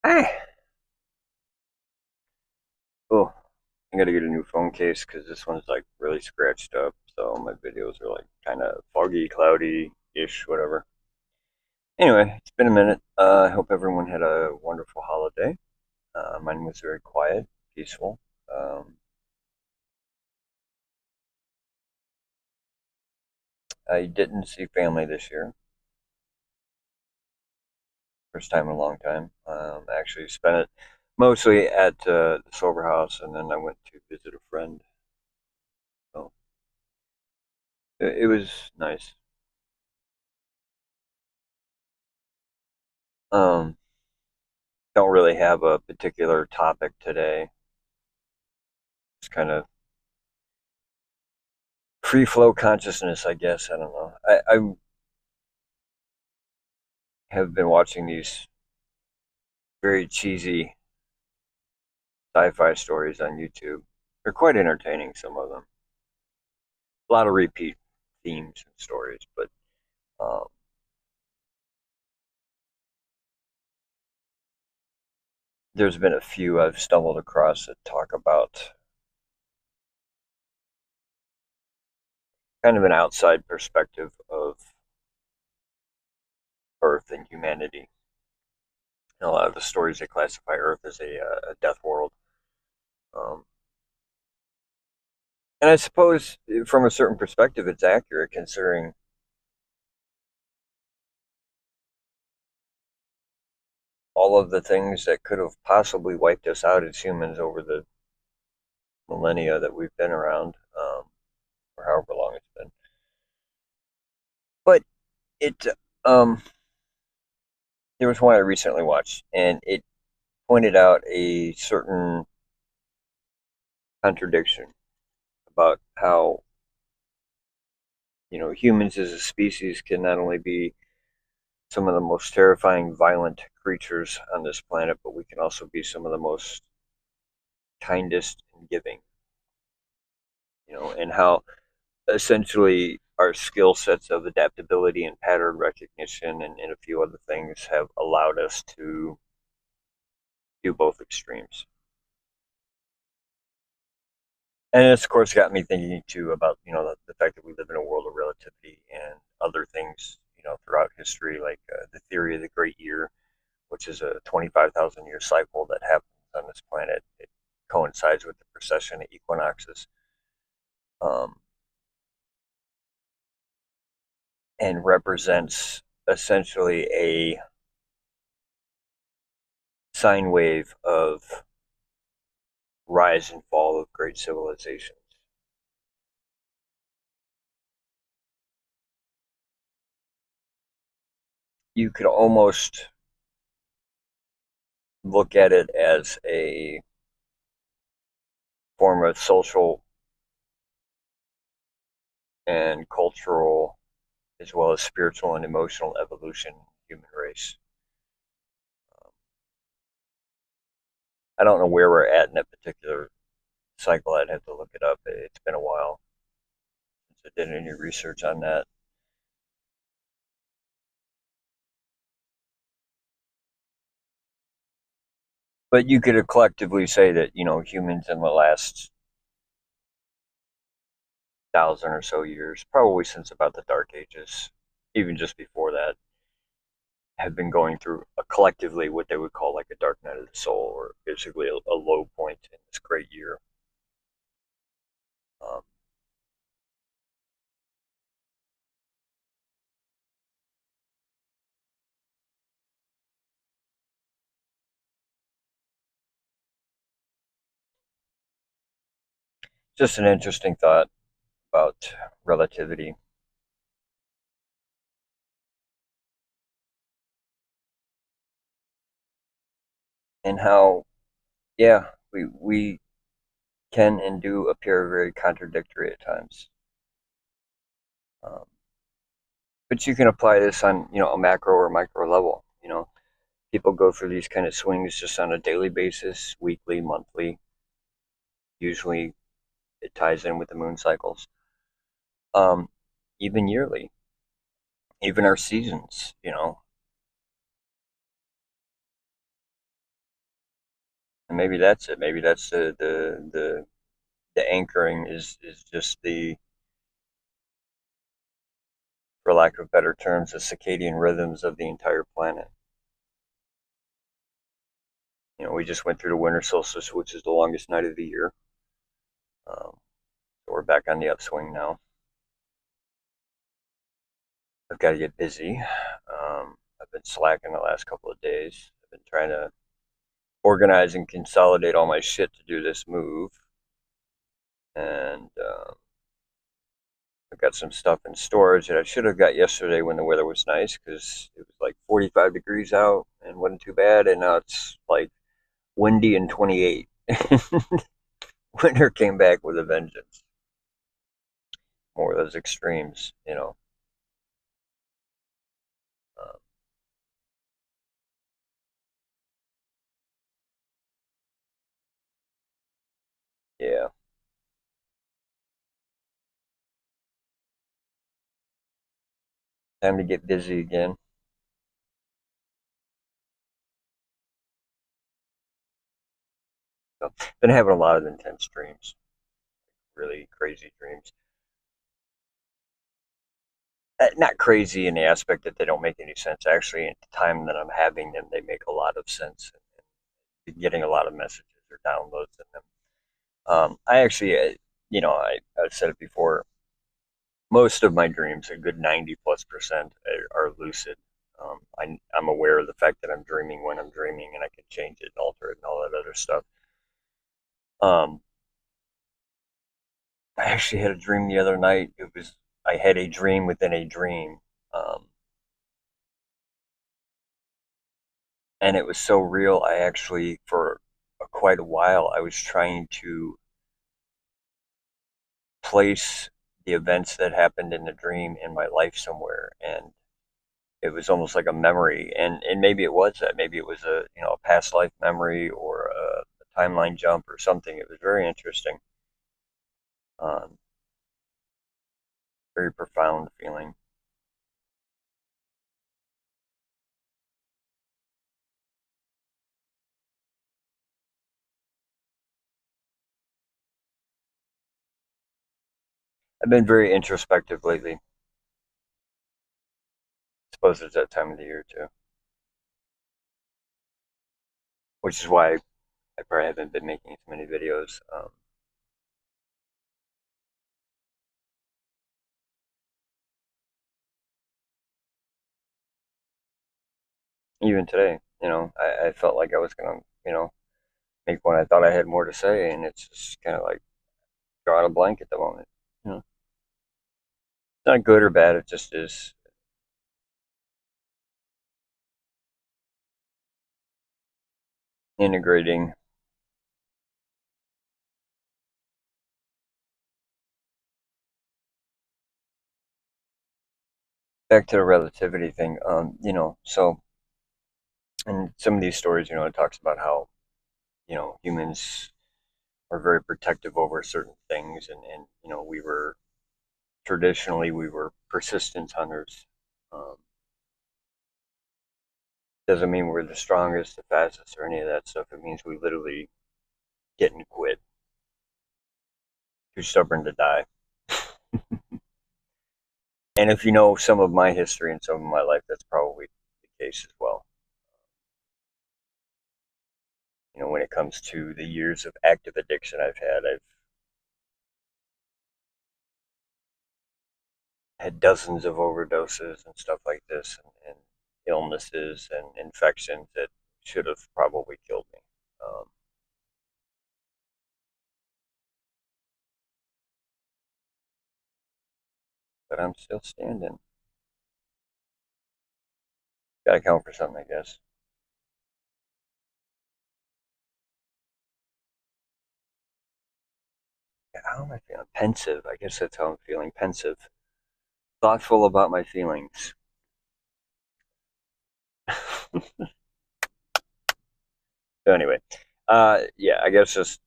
Hey. Oh, I gotta get a new phone case because this one's like really scratched up. So my videos are like kind of foggy, cloudy ish, whatever. Anyway, it's been a minute. I hope everyone had a wonderful holiday. Mine was very quiet, peaceful. Um, I didn't see family this year. First time in a long time. Actually spent it mostly at the sober house, and then I went to visit a friend. So it was nice. Um, don't really have a particular topic today. It's kind of free flow consciousness, I guess. I don't know. I have been watching these very cheesy sci-fi stories on YouTube. They're quite entertaining, some of them. A lot of repeat themes and stories, but um, there's been a few I've stumbled across that talk about kind of an outside perspective of Earth and humanity. And a lot of the stories they classify Earth as a death world. Um, and I suppose from a certain perspective, it's accurate considering all of the things that could have possibly wiped us out as humans over the millennia that we've been around, or however long it's been. But it, um, there was one I recently watched, and it pointed out a certain contradiction about how humans as a species can not only be some of the most terrifying, violent creatures on this planet, but we can also be some of the most kindest and giving. And how essentially our skill sets of adaptability and pattern recognition and a few other things have allowed us to do both extremes. And it's of course got me thinking too about the fact that we live in a world of relativity and other things throughout history, like the theory of the Great Year, which is a 25,000 year cycle that happens on this planet. It coincides with the precession of equinoxes, um, and represents essentially a sine wave of rise and fall of great civilizations. You could almost look at it as a form of social and cultural, as well as spiritual and emotional evolution in the human race. Um, I don't know where we're at in that particular cycle. I'd have to look it up. It's been a while since I did any research on that. But you could collectively say that, humans in the last 1,000 or so years, probably since about the Dark Ages, even just before that, have been going through collectively what they would call like a dark night of the soul, or basically a low point in this great year. Um, just an interesting thought about relativity and how, yeah, we can and do appear very contradictory at times. Um, but you can apply this on a macro or micro level. People go through these kind of swings just on a daily basis, weekly, monthly. Usually, it ties in with the moon cycles. Um, even yearly, even our seasons. And maybe that's it. Maybe that's the anchoring is just the, for lack of better terms, the circadian rhythms of the entire planet. We just went through the winter solstice, which is the longest night of the year. So we're back on the upswing now. I've got to get busy. I've been slacking the last couple of days. I've been trying to organize and consolidate all my shit to do this move. And I've got some stuff in storage that I should have got yesterday when the weather was nice, because it was like 45 degrees out and wasn't too bad. And now it's like windy and 28. Winter came back with a vengeance. More of those extremes. Um, yeah, time to get busy again. So, been having a lot of intense dreams, really crazy dreams. Not crazy in the aspect that they don't make any sense. Actually, at the time that I'm having them, they make a lot of sense, and getting a lot of messages or downloads in them. I actually, I've said it before. Most of my dreams, a good 90+%, are lucid. I'm aware of the fact that I'm dreaming when I'm dreaming, and I can change it and alter it and all that other stuff. Um, I actually had a dream the other night. I had a dream within a dream, and it was so real. I actually, for quite a while, I was trying to place the events that happened in the dream in my life somewhere, and it was almost like a memory. And maybe it was that. Maybe it was a past life memory, or a timeline jump or something. It was very interesting, um, very profound feeling. I've been very introspective lately. I suppose it's that time of the year too, which is why I probably haven't been making as many videos. Even today, I felt like I was gonna, make one. I thought I had more to say, and it's just kind of like drawing a blank at the moment. It's not good or bad. It just is. Integrating back to the relativity thing. So in some of these stories, it talks about how humans are very protective over certain things, and we were persistent hunters. Um, doesn't mean we're the strongest, the fastest, or any of that stuff. It means we literally get and quit. Too stubborn to die. And if you know some of my history and some of my life, that's probably the case as well. When it comes to the years of active addiction I've had dozens of overdoses and stuff like this, and illnesses and infections that should have probably killed me. Um, but I'm still standing. Gotta count for something, I guess. How am I feeling? Pensive. I guess that's how I'm feeling. Pensive. Thoughtful about my feelings. So anyway, yeah, I guess just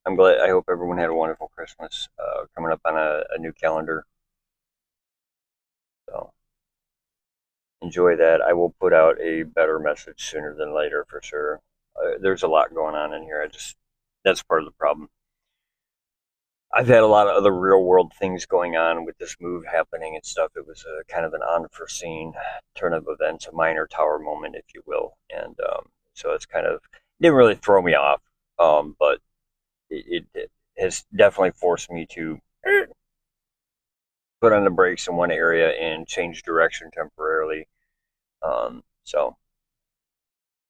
I'm glad. I hope everyone had a wonderful Christmas. Coming up on a new calendar, so enjoy that. I will put out a better message sooner than later for sure. There's a lot going on in here. That's part of the problem. I've had a lot of other real world things going on with this move happening and stuff. It was a kind of an unforeseen turn of events, a minor tower moment, if you will. And so it's kind of didn't really throw me off, but it has definitely forced me to put on the brakes in one area and change direction temporarily. So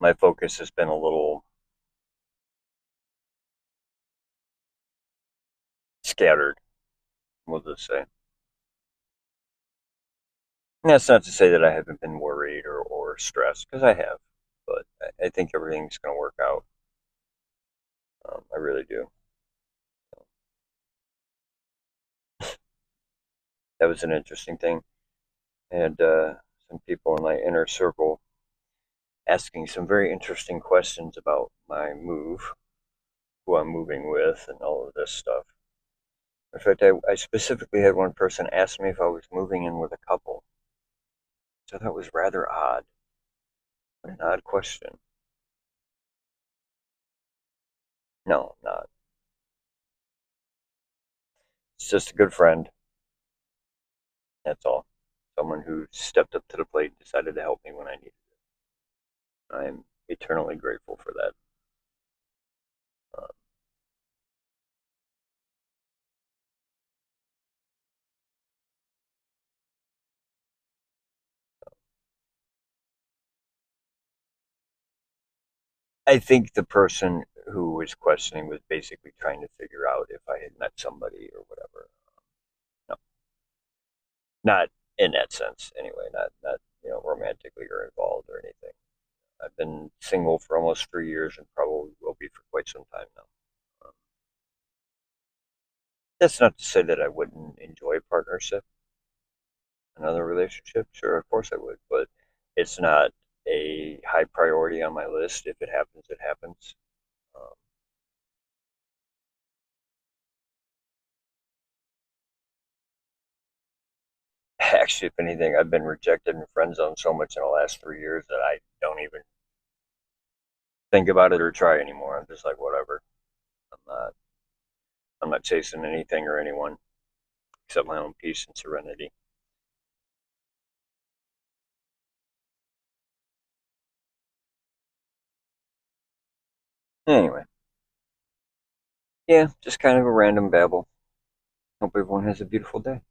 my focus has been a little scattered, we'll just say. And that's not to say that I haven't been worried or stressed, because I have, but I think everything's going to work out. I really do. That was an interesting thing. I had some people in my inner circle asking some very interesting questions about my move, who I'm moving with, and all of this stuff. In fact, I specifically had one person ask me if I was moving in with a couple. So that was rather odd. What an odd question. No, I'm not. It's just a good friend. That's all. Someone who stepped up to the plate and decided to help me when I needed it. I'm eternally grateful for that. Uh, I think the person who was questioning was basically trying to figure out if I had met somebody or whatever. No, not in that sense. Anyway, not romantically or involved or anything. I've been single for almost 3 years and probably will be for quite some time now. Um, that's not to say that I wouldn't enjoy a partnership, another relationship. Sure, of course I would, but it's not a high priority on my list. If it happens, it happens. Um, actually, if anything, I've been rejected and friend zoned so much in the last 3 years that I don't even think about it or try anymore. I'm just like, whatever. I'm not. I'm not chasing anything or anyone except my own peace and serenity. Anyway, yeah, just kind of a random babble. Hope everyone has a beautiful day.